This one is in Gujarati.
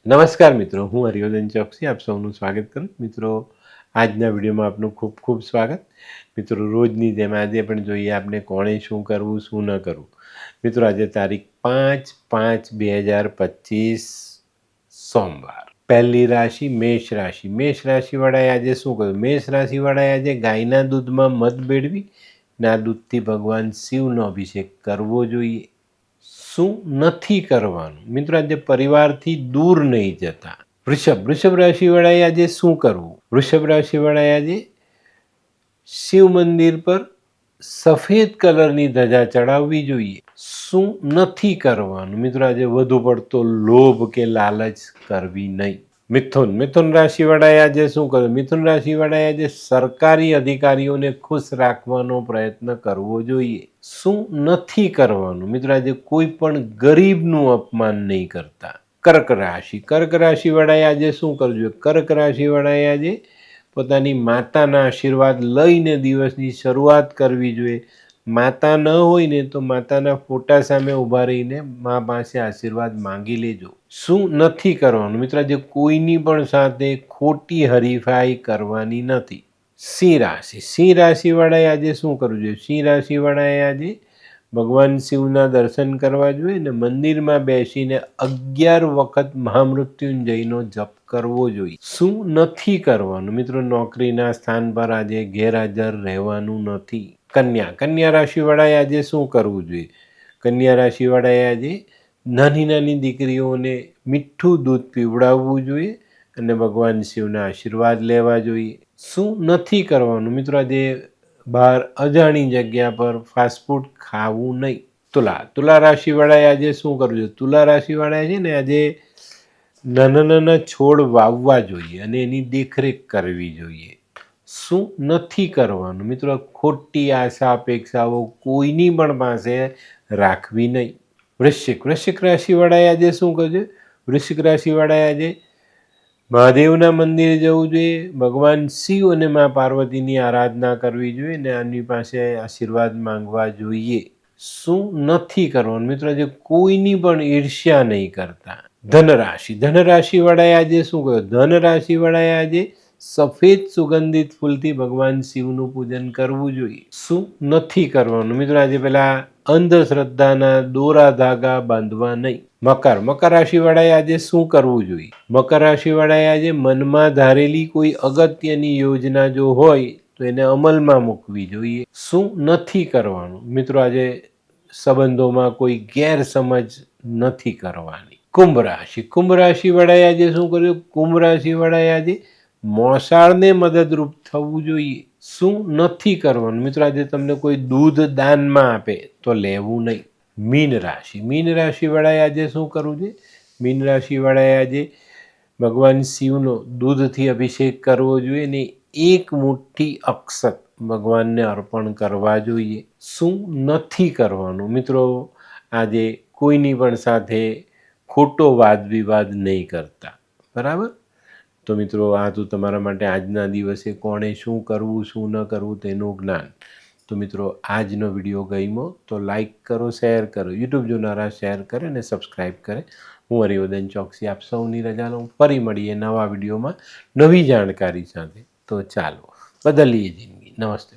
નમસ્કાર મિત્રો, હું હરિવર્ધન ચોકસી આપ સૌનું સ્વાગત કરું મિત્રો. આજના વિડીયોમાં આપનું ખૂબ ખૂબ સ્વાગત. મિત્રો, રોજની જેમ આજે પણ જોઈએ આપણે કોણે શું કરવું શું ન કરવું. મિત્રો, આજે તારીખ 5/5/2025 સોમવાર. પહેલી રાશિ મેષ રાશિ. મેષ રાશિવાળાએ આજે શું કર્યું? મેષ રાશિવાળાએ આજે ગાયના દૂધમાં મધ ભેળવી ના દૂધથી ભગવાન શિવનો અભિષેક કરવો જોઈએ. શું નથી કરવાનું? મિત્રો, આજે પરિવારથી દૂર નહીં જતા. વૃષભ રાશિવાળાએ આજે શું કરવું? વૃષભ રાશિવાળાએ આજે શિવ મંદિર પર સફેદ કલરની ધજા ચડાવવી જોઈએ. શું નથી કરવાનું? મિત્રો, આજે વધુ પડતો લોભ કે લાલચ કરવી નહીં. મિથુન રાશિવાળાએ આજે શું કર્યું? મિથુન રાશિવાળાએ આજે સરકારી અધિકારીઓને ખુશ રાખવાનો પ્રયત્ન કરવો જોઈએ. શું નથી કરવાનું? મિત્રો, આજે કોઈ પણ ગરીબનું અપમાન નહીં કરતા. કર્ક રાશિવાળાએ આજે શું કરવું જોઈએ? કર્ક રાશિવાળાએ આજે પોતાની માતાના આશીર્વાદ લઈને દિવસની શરૂઆત કરવી જોઈએ. માતા ન હોય ને તો માતાના ફોટા સામે ઊભા રહીને મા પાસે આશીર્વાદ માંગી લેજો. શું નથી કરવાનું? મિત્રો, આજે કોઈની પણ સાથે ખોટી હરીફાઈ કરવાની નથી. સિંહ રાશિવાળાએ આજે શું કરવું જોઈએ? સિંહ રાશિવાળાએ આજે ભગવાન શિવના દર્શન કરવા જોઈએ અને મંદિરમાં બેસીને 11 વખત મહામૃત્યુંજયનો જપ કરવો જોઈએ. શું નથી કરવાનું? મિત્રો, નોકરીના સ્થાન પર આજે ગેરહાજર રહેવાનું નથી. કન્યા રાશિવાળાએ આજે શું કરવું જોઈએ? કન્યા રાશિવાળાએ આજે નાની દીકરીઓને મીઠું દૂધ પીવડાવવું જોઈએ અને ભગવાન શિવના આશીર્વાદ લેવા જોઈએ. શું નથી કરવાનું? મિત્રો, આજે બહાર અજાણી જગ્યા પર ફાસ્ટફૂડ ખાવું નહીં. તુલા રાશિવાળાએ આજે શું કરવું જોઈએ? તુલા રાશિવાળાએ છે ને આજે નાના છોડ વાવવા જોઈએ અને એની દેખરેખ કરવી જોઈએ. શું નથી કરવાનું? મિત્રો, ખોટી આશા અપેક્ષાઓ કોઈની પણ પાસે રાખવી નહીં. વૃશ્ચિક રાશિવાળાએ આજે શું કરવું જોઈએ? વૃશ્ચિક રાશિવાળાએ આજે મહાદેવના મંદિરે જવું જોઈએ. ભગવાન શિવ અને મા પાર્વતીની આરાધના કરવી જોઈએ અને આની પાસે આશીર્વાદ માંગવા જોઈએ. શું નથી કરવાનું? મિત્રો, આજે કોઈની પણ ઈર્ષ્યા નહીં કરતા. ધનરાશિવાળાએ આજે શું કર્યું? ધનરાશિવાળાએ આજે સફેદ સુગંધિત ફૂલથી ભગવાન શિવનું પૂજન કરવું જોઈએ. શું નથી કરવાનું? મિત્રો, આજે પેલા અંધશ્રદ્ધાના દોરા ધાગા બાંધવા નહીં. મકર રાશિવાળાએ આજે શું કરવું જોઈએ? મકર રાશિવાળાએ આજે મનમાં ધારેલી કોઈ અગત્યની યોજના જો હોય તો એને અમલમાં મૂકવી જોઈએ. શું નથી કરવાનું? મિત્રો, આજે સંબંધોમાં કોઈ ગેરસમજ નથી કરવાની. કુંભ રાશિવાળાએ આજે શું કર્યું? કુંભ રાશિવાળાએ આજે મોસાળને મદદરૂપ થવું જોઈએ. શું નથી કરવાનું? મિત્રો, આજે તમને કોઈ દૂધ દાનમાં આપે તો લેવું નહીં. મીન રાશિવાળાએ આજે શું કરવું જોઈએ? મીન રાશિવાળાએ આજે ભગવાન શિવનો દૂધથી અભિષેક કરવો જોઈએ અને 1 મુઠ્ઠી અક્ષત ભગવાનને અર્પણ કરવા જોઈએ. શું નથી કરવાનું? મિત્રો, આજે કોઈની પણ સાથે ખોટો વાદ વિવાદ નહીં કરતા. બરાબર? તો મિત્રો, આ તો તમારા માટે આજના દિવસે કોણે શું કરવું શું ન કરવું તેનું જ્ઞાન. તો મિત્રો, આજનો વિડીયો ગમ્યો તો લાઈક કરો, શેર કરો. યુટ્યુબ જોનારા શેર કરે અને સબસ્ક્રાઈબ કરે. હું હરિવર્ધન ચોકસી આપ સૌની રજા લઉં. ફરી મળીએ નવા વિડીયોમાં નવી જાણકારી સાથે. તો ચાલો, બદલીએ જિંદગી. નમસ્તે.